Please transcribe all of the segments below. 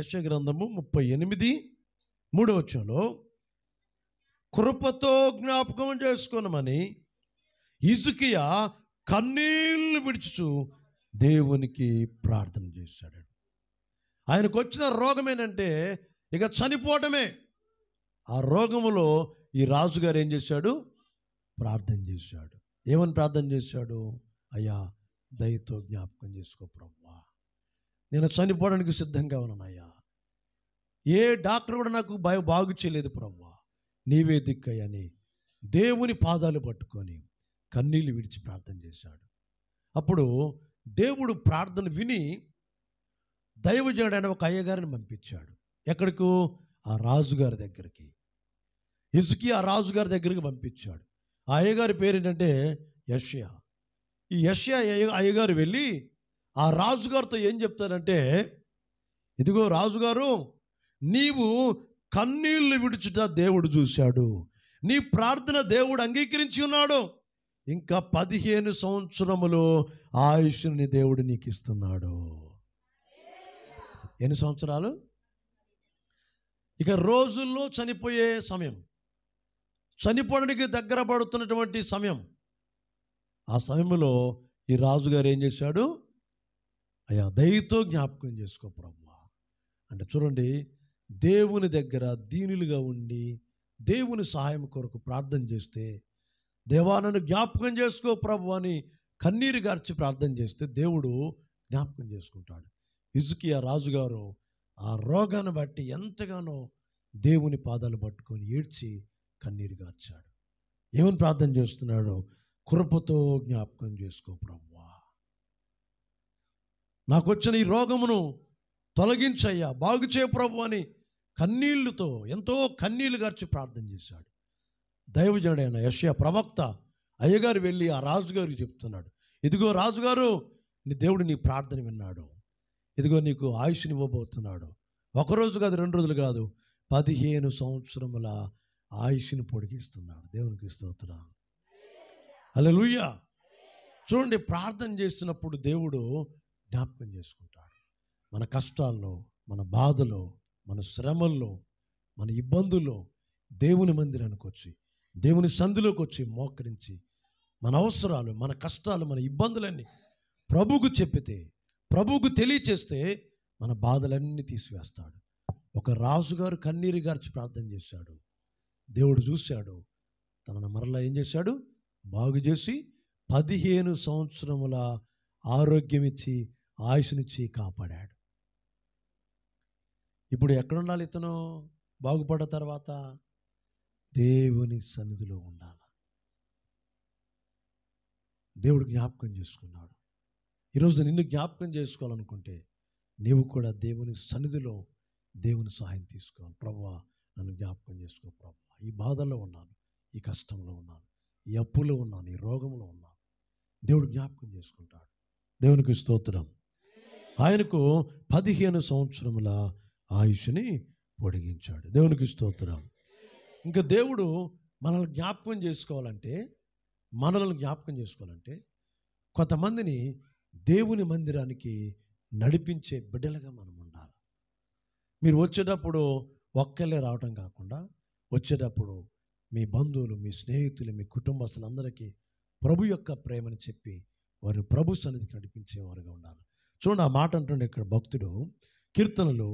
యెషయా గ్రంథము 38:3 కృపతో జ్ఞాపకం చేసుకొనమని హిజ్కియా కన్నీళ్లు విడుచుచు దేవునికి ప్రార్థన చేశాడు. ఆయనకు వచ్చిన రోగం ఏంటంటే ఇక చనిపోవటమే. ఆ రోగములో ఈ రాజుగారు ఏం చేశాడు? ప్రార్థన చేశాడు. ఏమని ప్రార్థన చేశాడు? అయ్యా దయతో జ్ఞాపకం చేసుకో ప్రభువా, నేను చనిపోవడానికి సిద్ధంగా ఉన్నాను అయ్యా, ఏ డాక్టర్ కూడా నాకు బాగు చేయలేదు ప్రభువా, నీవే దిక్కయ్యని దేవుని పాదాలు పట్టుకొని కన్నీళ్ళు విడిచి ప్రార్థన చేశాడు. అప్పుడు దేవుడు ప్రార్థన విని దైవజనుడైన ఒక అయ్యగారిని పంపించాడు. ఎక్కడికి? ఆ రాజుగారి దగ్గరికి. హిజ్కియా ఆ రాజుగారి దగ్గరికి పంపించాడు. ఆ అయ్యగారి పేరు ఏంటంటే యెషయా. ఈ యెషయా అయ్యగారు వెళ్ళి ఆ రాజుగారితో ఏం చెప్తారంటే, ఇదిగో రాజుగారు, నీవు కన్నీళ్లు విడుచుట దేవుడు చూశాడు, నీ ప్రార్థన దేవుడు అంగీకరించి ఉన్నాడు, ఇంకా 15 సంవత్సరములు ఆయుష్ని దేవుడు నీకు ఇస్తున్నాడు. ఎన్ని సంవత్సరాలు? ఇక రోజుల్లో చనిపోయే సమయం, చనిపోవడానికి దగ్గర పడుతున్నటువంటి సమయం. ఆ సమయంలో ఈ రాజుగారు ఏం చేశాడు? అయ్యా దయతో జ్ఞాపకం చేసుకో ప్రభువా అంటే చూడండి, దేవుని దగ్గర దీనులుగా ఉండి దేవుని సహాయం కొరకు ప్రార్థన చేస్తే, దేవా నన్ను జ్ఞాపకం చేసుకో ప్రభు అని కన్నీరు గార్చి ప్రార్థన చేస్తే దేవుడు జ్ఞాపకం చేసుకుంటాడు. హిజ్కియా రాజుగారు ఆ రోగాన్ని బట్టి ఎంతగానో దేవుని పాదాలు పట్టుకొని ఏడ్చి కన్నీరు గార్చాడు. ఏమని ప్రార్థన చేస్తున్నాడు? కృపతో జ్ఞాపకం చేసుకో ప్రభువా, నాకు వచ్చిన ఈ రోగమును తొలగించయ్యా, బాగు చేయ ప్రభు అని కన్నీళ్లతో ఎంతో కన్నీళ్లు గార్చి ప్రార్థన చేశాడు. దైవజనుడైన యెషయా ప్రవక్త అయ్యగారు వెళ్ళి ఆ రాజుగారికి చెప్తున్నాడు, ఇదిగో రాజుగారు, నీ దేవుడు నీ ప్రార్థన విన్నాడు, ఇదిగో నీకు ఆయుష్ని ఇవ్వబోతున్నాడు. ఒకరోజు కాదు, 2 రోజులు కాదు, 15 సంవత్సరముల ఆయుష్ని పొడిగిస్తున్నాడు. దేవునికి స్తోత్రం, హల్లెలూయా. చూడండి, ప్రార్థన చేస్తున్నప్పుడు దేవుడు జ్ఞాపకం చేసుకుంటాడు. మన కష్టాల్లో, మన బాధలో, మన శ్రమల్లో, మన ఇబ్బందుల్లో దేవుని మందిరానికి వచ్చి, దేవుని సంధిలోకి వచ్చి మోకరించి మన అవసరాలు, మన కష్టాలు, మన ఇబ్బందులన్నీ ప్రభువుకు చెప్పితే, ప్రభువుకు తెలియచేస్తే మన బాధలన్నీ తీసివేస్తాడు. ఒక రాజుగారు కన్నీరు గార్చి ప్రార్థన చేశాడు. దేవుడు చూశాడు, తనను మరలా ఏం చేశాడు? బాగు చేసి 15 సంవత్సరముల ఆరోగ్యం ఇచ్చి ఆయుష్నిచ్చి కాపాడాడు. ఇప్పుడు ఎక్కడుండాలి ఇతను? బాగుపడ్డ తర్వాత దేవుని సన్నిధిలో ఉండాలి. దేవుడు జ్ఞాపకం చేసుకున్నాడు. ఈరోజు నిన్ను జ్ఞాపకం చేసుకోవాలనుకుంటే నీవు కూడా దేవుని సన్నిధిలో దేవుని సహాయం తీసుకోవాలి. ప్రభువా నన్ను జ్ఞాపకం చేసుకో ప్రభువా, ఈ బాధల్లో ఉన్నాను, ఈ కష్టంలో ఉన్నాను, ఈ అప్పులో ఉన్నాను, ఈ రోగంలో ఉన్నాను. దేవుడు జ్ఞాపకం చేసుకుంటాడు. దేవునికి స్తోత్రం. ఆయనకు 15 సంవత్సరముల ఆయుష్ని పొడిగించాడు. దేవునికి స్తోత్రం. ఇంకా దేవుడు మనల్ని జ్ఞాపకం చేసుకోవాలంటే కొంతమందిని దేవుని మందిరానికి నడిపించే బిడ్డలుగా మనం ఉండాలి. మీరు వచ్చేటప్పుడు ఒక్కళ్ళే రావటం కాకుండా, వచ్చేటప్పుడు మీ బంధువులు, మీ స్నేహితులు, మీ కుటుంబస్తులందరికీ ప్రభు యొక్క ప్రేమని చెప్పి వారు ప్రభు సన్నిధికి నడిపించేవారుగా ఉండాలి. చూడండి, ఆ మాట అంటుండే ఇక్కడ భక్తుడు, కీర్తనలు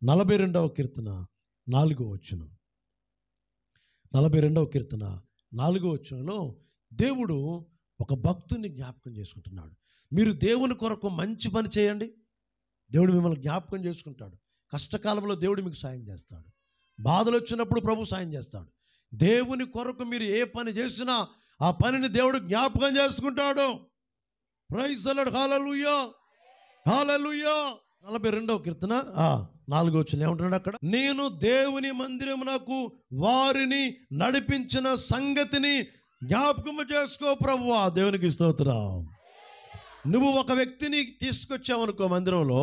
42వ కీర్తన 4వ వచనం. 42వ కీర్తన 4వ వచనంలో దేవుడు ఒక భక్తుని జ్ఞాపకం చేసుకుంటున్నాడు. మీరు దేవుని కొరకు మంచి పని చేయండి, దేవుడు మిమ్మల్ని జ్ఞాపకం చేసుకుంటాడు. కష్టకాలంలో దేవుడు మీకు సాయం చేస్తాడు. బాధలు వచ్చినప్పుడు ప్రభు సాయం చేస్తాడు. దేవుని కొరకు మీరు ఏ పని చేసినా ఆ పనిని దేవుడు జ్ఞాపకం చేసుకుంటాడు. ప్రైజ్ ది లార్డ్, హల్లెలూయా, హల్లెలూయా. 42వ కీర్తన 4వ వచనం ఏమంటున్నాడు అక్కడ? నేను దేవుని మందిరమునకు వారిని నడిపించిన సంగతిని జ్ఞాపకం చేసుకో ప్రభువా. దేవునికి స్తోత్రం. నువ్వు ఒక వ్యక్తిని తీసుకొచ్చావనుకో మందిరంలో,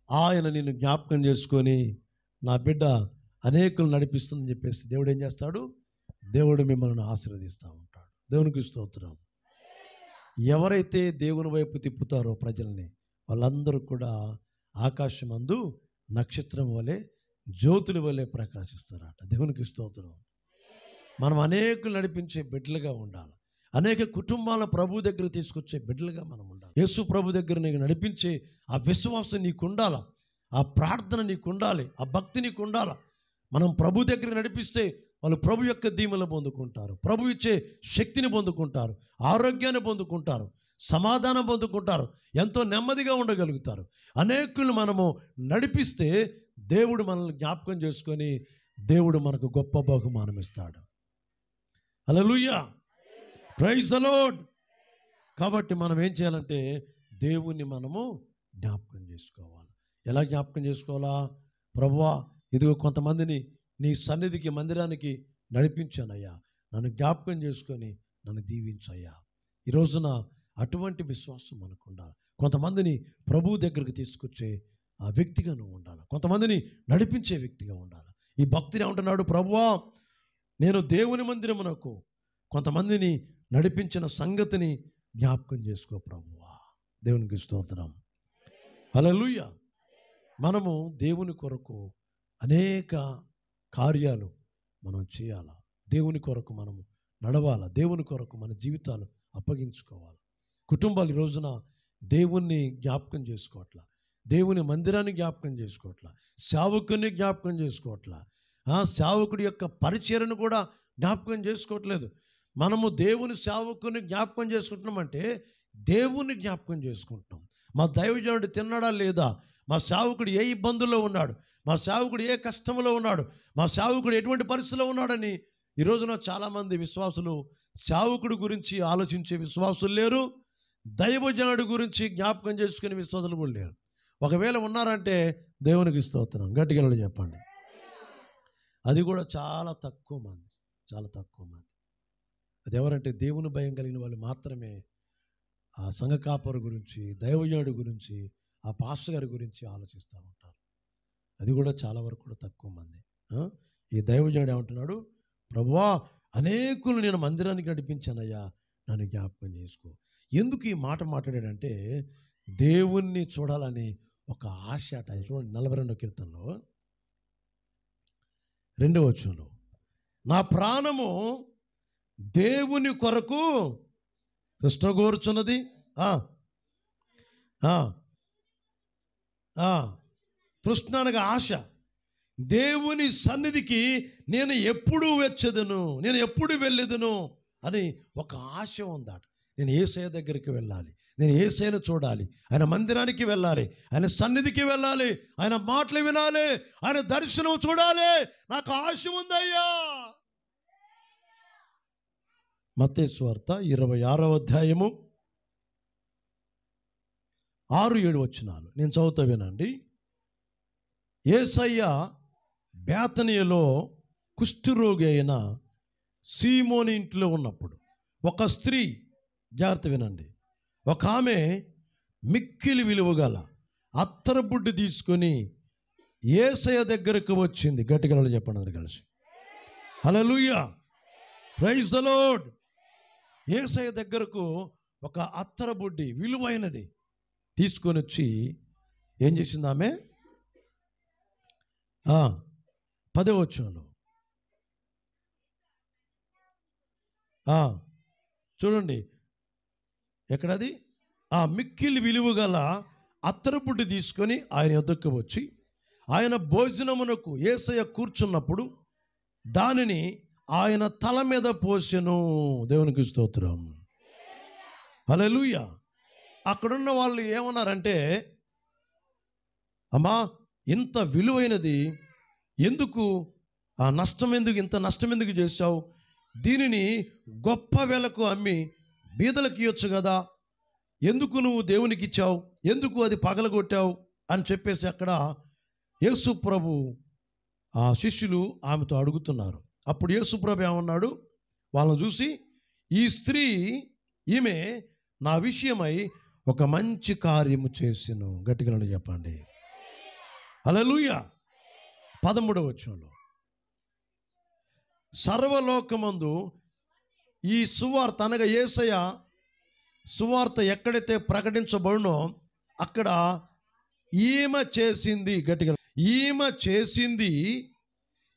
ఆయన నిన్ను జ్ఞాపకం చేసుకొని నా బిడ్డ అనేకులు నడిపిస్తుందని చెప్పేసి దేవుడు ఏం చేస్తాడు? దేవుడు మిమ్మల్ని ఆశీర్వదిస్తూ ఉంటాడు. దేవునికి స్తోత్రం. ఎవరైతే దేవుని వైపు తిప్పుతారో ప్రజల్ని, వాళ్ళందరూ కూడా ఆకాశమందు నక్షత్రం వలె జ్యోతుల వలె ప్రకాశిస్తారట. దేవునికి స్తోత్రం. మనం అనేకులు నడిపించే బిడ్డలుగా ఉండాలి. అనేక కుటుంబాల ప్రభు దగ్గర తీసుకొచ్చే బిడ్డలుగా మనం ఉండాలి. యేసు ప్రభు దగ్గర నీకు నడిపించే ఆ విశ్వాసం నీకు ఉండాలి, ఆ ప్రార్థన నీకు ఉండాలి, ఆ భక్తి నీకు ఉండాలి. మనం ప్రభు దగ్గర నడిపిస్తే వాళ్ళు ప్రభు యొక్క దీవెనలు పొందుకుంటారు, ప్రభు ఇచ్చే శక్తిని పొందుకుంటారు, ఆరోగ్యాన్ని పొందుకుంటారు, సమాధానం పొందుకుంటారు, ఎంతో నెమ్మదిగా ఉండగలుగుతారు. అనేకులు మనము నడిపిస్తే దేవుడు మనల్ని జ్ఞాపకం చేసుకొని దేవుడు మనకు గొప్ప బహుమానం ఇస్తాడు. హల్లెలూయా, ప్రైజ్ ది లార్డ్. కాబట్టి మనం ఏం చేయాలంటే దేవుణ్ణి మనము జ్ఞాపకం చేసుకోవాలి. ఎలా జ్ఞాపకం చేసుకోవాలా? ప్రభువా, ఇదిగో కొంతమందిని నీ సన్నిధికి మందిరానికి నడిపించానయ్యా, నన్ను జ్ఞాపకం చేసుకొని నన్ను దీవించయ్యా. ఈ రోజున అటువంటి విశ్వాసం మనకు ఉండాలి. కొంతమందిని ప్రభు దగ్గరికి తీసుకొచ్చే ఆ వ్యక్తిగా నువ్వు ఉండాలి, కొంతమందిని నడిపించే వ్యక్తిగా ఉండాలి. ఈ భక్తుని ఏమంటున్నాడు? ప్రభువా, నేను దేవుని మందిరమునకు కొంతమందిని నడిపించిన సంగతిని జ్ఞాపకం చేసుకో ప్రభువా. దేవునికి స్తోత్రం. హల్లెలూయా. మనము దేవుని కొరకు అనేక కార్యాలు మనం చేయాలా, దేవుని కొరకు మనము నడవాలా, దేవుని కొరకు మన జీవితాలు అప్పగించుకోవాలి. కుటుంబాలు ఈ రోజున దేవుణ్ణి జ్ఞాపకం చేసుకోవట్లా, దేవుని మందిరాన్ని జ్ఞాపకం చేసుకోవట్లా, సేవకుని జ్ఞాపకం చేసుకోవట్లా, సేవకుడి యొక్క పరిచర్యను కూడా జ్ఞాపకం చేసుకోవట్లేదు. మనము దేవుని సేవకుని జ్ఞాపకం చేసుకుంటున్నామంటే దేవుని జ్ఞాపకం చేసుకుంటున్నాం. మా దైవజనుడు తిన్నాడా లేదా, మా సేవకుడు ఏ ఇబ్బందుల్లో ఉన్నాడు, మా సేవకుడు ఏ కష్టంలో ఉన్నాడు, మా సేవకుడు ఎటువంటి పరిస్థితిలో ఉన్నాడని ఈ రోజున చాలామంది విశ్వాసులు సేవకుడి గురించి ఆలోచించే విశ్వాసులు లేరు, దైవజనుడి గురించి జ్ఞాపకం చేసుకునే విశ్వాసులు కూడా లేరు. ఒకవేళ ఉన్నారంటే దేవునికి స్తోత్రం, గట్టిగా చెప్పండి. అది కూడా చాలా తక్కువ మంది, చాలా తక్కువ మంది. అది ఎవరంటే దేవుని భయం కలిగిన వాళ్ళు మాత్రమే ఆ సంఘ కాపరు గురించి, దైవజనుడి గురించి, ఆ పాస్టర్ గారి గురించి ఆలోచిస్తూ ఉంటారు. అది కూడా చాలా వరకు కూడా తక్కువ మంది. ఈ దైవజనుడు ఏమంటున్నాడు? ప్రభువా, అనేకులు నేను మందిరానికి నడిపించానయ్యా, నన్ను జ్ఞాపకం చేసుకో. ఎందుకు ఈ మాట మాట్లాడాడంటే దేవుణ్ణి చూడాలని ఒక ఆశ అట. చూడండి 42వ కీర్తనలో 2వ వచనంలో, నా ప్రాణము దేవుని కొరకు తృష్ణగోరుచున్నది, తృష్ణ అనగా ఆశ. దేవుని సన్నిధికి నేను ఎప్పుడు వచ్చేదను, నేను ఎప్పుడు వెళ్ళేదను అని ఒక ఆశ ఉందట. నేను యేసయ్య దగ్గరికి వెళ్ళాలి, నేను యేసయ్యను చూడాలి, ఆయన మందిరానికి వెళ్ళాలి, ఆయన సన్నిధికి వెళ్ళాలి, ఆయన మాటలు వినాలి, ఆయన దర్శనం చూడాలి, నాకు ఆశ ఉందయ్యా. మత్తయి సువార్త 26వ అధ్యాయము 6-7 వచనాలు నేను చదువుతా వినండి. యేసయ్య బేతనియలో కుష్ఠరోగి అయిన సీమోని ఇంట్లో ఉన్నప్పుడు ఒక స్త్రీ, జాగ్రత్త వినండి, ఒక ఆమె మిక్కిలి విలువగల అత్తరబుడ్డి తీసుకొని యేసయ్య దగ్గరకు వచ్చింది. గట్టిగా చెప్పండి అందరు కలిసి, హల్లెలూయా, ప్రైజ్ ది లార్డ్. యేసయ్య దగ్గరకు ఒక అత్తరబుడ్డి విలువైనది తీసుకొని వచ్చి ఏం చేసింది ఆమె? 10వ వచనంలో చూడండి, ఎక్కడది? మిక్కిలి విలువ గల అత్తరబుడ్డి తీసుకొని ఆయన యొద్దకు వచ్చి ఆయన భోజనమునకు యేసయ్య కూర్చున్నప్పుడు దానిని ఆయన తల మీద పోసెను. దేవునికి స్తోత్రం, హల్లెలూయా. అక్కడున్న వాళ్ళు ఏమన్నారంటే, అమ్మా, ఇంత విలువైనది ఎందుకు, ఆ నష్టం ఎందుకు, ఇంత నష్టం ఎందుకు చేశావు? దీనిని గొప్ప వెలకు అమ్మి బీదలకు ఇవ్వచ్చు కదా, ఎందుకు నువ్వు దేవునికి ఇచ్చావు, ఎందుకు అది పగలగొట్టావు అని చెప్పేసి అక్కడ యేసు ప్రభు ఆ శిష్యులు ఆమెతో అడుగుతున్నారు. అప్పుడు యేసు ప్రభు ఏమన్నాడు? వాళ్ళని చూసి, ఈ స్త్రీ, ఈమె నా విషయమై ఒక మంచి కార్యము చేసెను. గట్టిగా చెప్పండి, హల్లెలూయా. 13వ వచనంలో, సర్వలోకమందు ఈ సువార్త అనగా యేసయ్య సువార్త ఎక్కడైతే ప్రకటించబడునో అక్కడ ఈమె చేసింది, గట్టిగా ఈమె చేసింది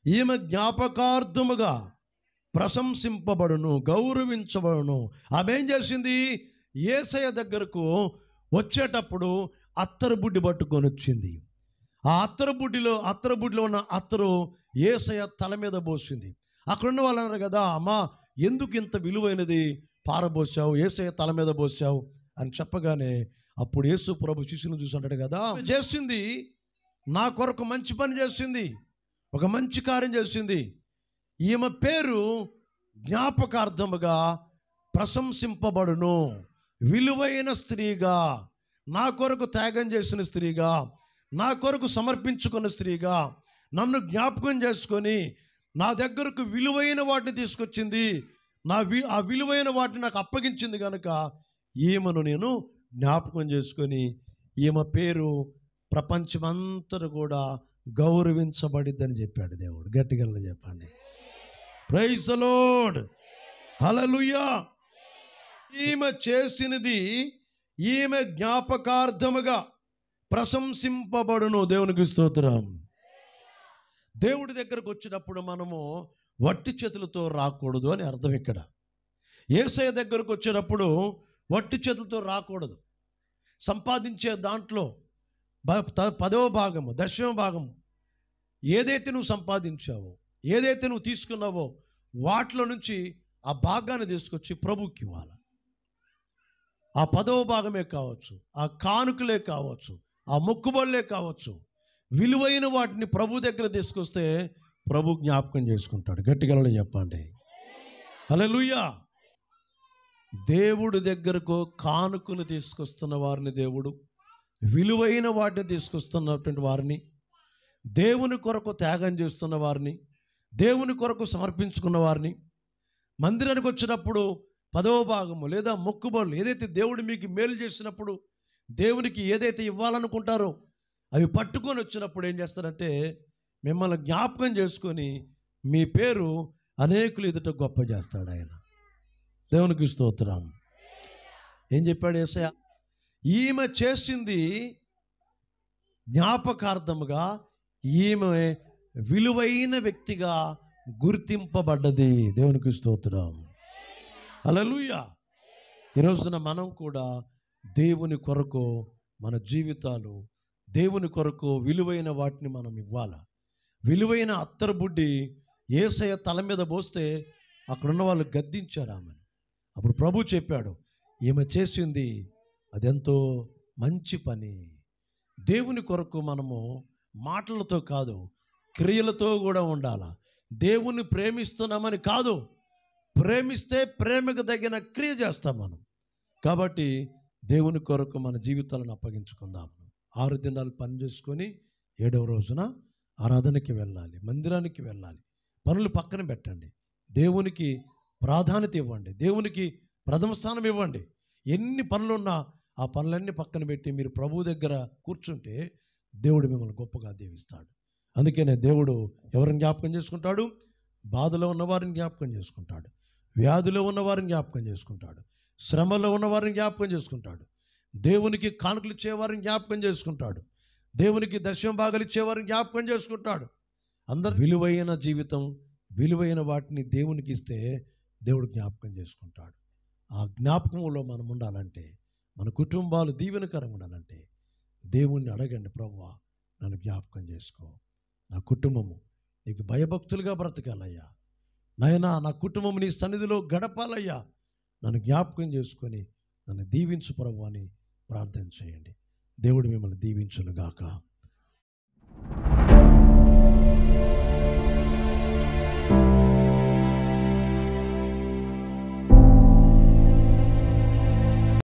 ఈమె జ్ఞాపకార్థముగా ప్రశంసింపబడును, గౌరవించబడును. ఆమె ఏం చేసింది? యేసయ్య దగ్గరకు వచ్చేటప్పుడు అత్తరు బుడ్డి పట్టుకొని వచ్చింది. ఆ అత్తరు బుడ్డిలో ఉన్న అత్తరు యేసయ్య తల మీద పోసింది. అక్కడున్న వాళ్ళు అన్నారు కదా, అమ్మా ఎందుకు ఇంత విలువైనది పారబోసావు, యేసయ్య తల మీద పోసావు అని చెప్పగానే అప్పుడు యేసు ప్రభు శిష్యుని చూసి అంటాడు కదా, చేసింది నా కొరకు మంచి పని చేసింది, ఒక మంచి కార్యం చేసింది. ఈమె పేరు జ్ఞాపకార్థముగా ప్రశంసింపబడును. విలువైన స్త్రీగా, నా కొరకు త్యాగం చేసిన స్త్రీగా, నా కొరకు సమర్పించుకున్న స్త్రీగా, నన్ను జ్ఞాపకం చేసుకొని నా దగ్గరకు విలువైన వాటిని తీసుకొచ్చింది, ఆ విలువైన వాటిని నాకు అప్పగించింది కనుక ఈమెను నేను జ్ఞాపకం చేసుకొని ఈమె పేరు ప్రపంచమంతా కూడా గౌరవించబడిద్దని చెప్పాడు దేవుడు. గట్టిగా చెప్పండి, ప్రైజ్ ది లార్డ్, హల్లెలూయా. ఈమె చేసినది ఈమె జ్ఞాపకార్థముగా ప్రశంసింపబడును. దేవునికి స్తోత్రం. దేవుడి దగ్గరకు వచ్చినప్పుడు మనము వట్టి చేతులతో రాకూడదు అని అర్థం. ఇక్కడ యేసయ్య దగ్గరకు వచ్చేటప్పుడు వట్టి చేతులతో రాకూడదు. సంపాదించే దాంట్లో 10వ భాగము, 10వ భాగము ఏదైతే నువ్వు సంపాదించావో, ఏదైతే నువ్వు తీసుకున్నావో వాటిలో నుంచి ఆ భాగాన్ని తీసుకొచ్చి ప్రభువుకి ఇవ్వాలి. ఆ 10వ భాగమే కావచ్చు, ఆ కానుకలే కావచ్చు, ఆ మొక్కుబళ్ళే కావచ్చు, విలువైన వాటిని ప్రభు దగ్గర తీసుకొస్తే ప్రభు జ్ఞాపకం చేసుకుంటాడు. గట్టిగా చెప్పండి, హల్లెలూయా. దేవుడి దగ్గరకు కానుకలు తీసుకొస్తున్న వారిని దేవుడు, విలువైన వాటిని తీసుకొస్తున్నటువంటి వారిని, దేవుని కొరకు త్యాగం చేస్తున్న వారిని, దేవుని కొరకు సమర్పించుకున్న వారిని, మందిరానికి వచ్చినప్పుడు 10వ భాగము లేదా మొక్కుబడులు ఏదైతే దేవుడు మీకు మేలు చేసినప్పుడు, దేవునికి ఏదైతే ఇవ్వాలనుకుంటారో అవి పట్టుకొని వచ్చినప్పుడు ఏం చేస్తారంటే మిమ్మల్ని జ్ఞాపకం చేసుకొని మీ పేరు అనేకులు ఎదుట గొప్ప చేస్తాడు ఆయన. దేవునికి స్తోత్రం. ఏం చెప్పాడు యేసయ్య? ఈమె చేసింది జ్ఞాపకార్థముగా ఈమె విలువైన వ్యక్తిగా గుర్తింపబడ్డది. దేవునికి స్తోత్రం, హల్లెలూయా. ఈరోజున మనం కూడా దేవుని కొరకు మన జీవితాలు, దేవుని కొరకు విలువైన వాటిని మనం ఇవ్వాలి. విలువైన అత్తరు బుడ్డి యేసయ్య తల మీద పోస్తే అక్కడున్న వాళ్ళు గద్దించారు ఆమెను. అప్పుడు ప్రభు చెప్పాడు, ఈమె చేసింది అదెంతో మంచి పని. దేవుని కొరకు మనము మాటలతో కాదు, క్రియలతో కూడా ఉండాలి. దేవుని ప్రేమిస్తున్నామని కాదు, ప్రేమిస్తే ప్రేమకు తగిన క్రియ చేస్తాం మనం. కాబట్టి దేవుని కొరకు మన జీవితాలను అప్పగించుకుందాం. 6 దినాలు పని చేసుకొని 7వ రోజున ఆరాధనకి వెళ్ళాలి, మందిరానికి వెళ్ళాలి. పనులు పక్కన పెట్టండి, దేవునికి ప్రాధాన్యత ఇవ్వండి, దేవునికి ప్రథమ స్థానం ఇవ్వండి. ఎన్ని పనులున్నా ఆ పనులన్నీ పక్కన పెట్టి మీరు ప్రభువు దగ్గర కూర్చుంటే దేవుడు మిమ్మల్ని గొప్పగా దీవిస్తాడు. అందుకనే దేవుడు ఎవరిని జ్ఞాపకం చేసుకుంటాడు? బాధలో ఉన్నవారిని జ్ఞాపకం చేసుకుంటాడు, వ్యాధిలో ఉన్నవారిని జ్ఞాపకం చేసుకుంటాడు, శ్రమలో ఉన్నవారిని జ్ఞాపకం చేసుకుంటాడు, దేవునికి కానుకలు ఇచ్చేవారిని జ్ఞాపకం చేసుకుంటాడు, దేవునికి దశమ భాగాలు ఇచ్చేవారిని జ్ఞాపకం చేసుకుంటాడు. అందరు విలువైన జీవితం, విలువైన వాటిని దేవునికి ఇస్తే దేవుడు జ్ఞాపకం చేసుకుంటాడు. ఆ జ్ఞాపకంలో మనం ఉండాలంటే, మన కుటుంబాలు దీవెనకరంగా ఉండాలంటే దేవుణ్ణి అడగండి, ప్రభువా నన్ను జ్ఞాపకం చేసుకో, నా కుటుంబము నీకు భయభక్తులుగా బ్రతకాలయ్యా నాయనా, నా కుటుంబం నీ సన్నిధిలో గడపాలయ్యా, నన్ను జ్ఞాపకం చేసుకొని నన్ను దీవించు ప్రభు అని ప్రార్థన చేయండి. దేవుడు మిమ్మల్ని దీవించును గాక.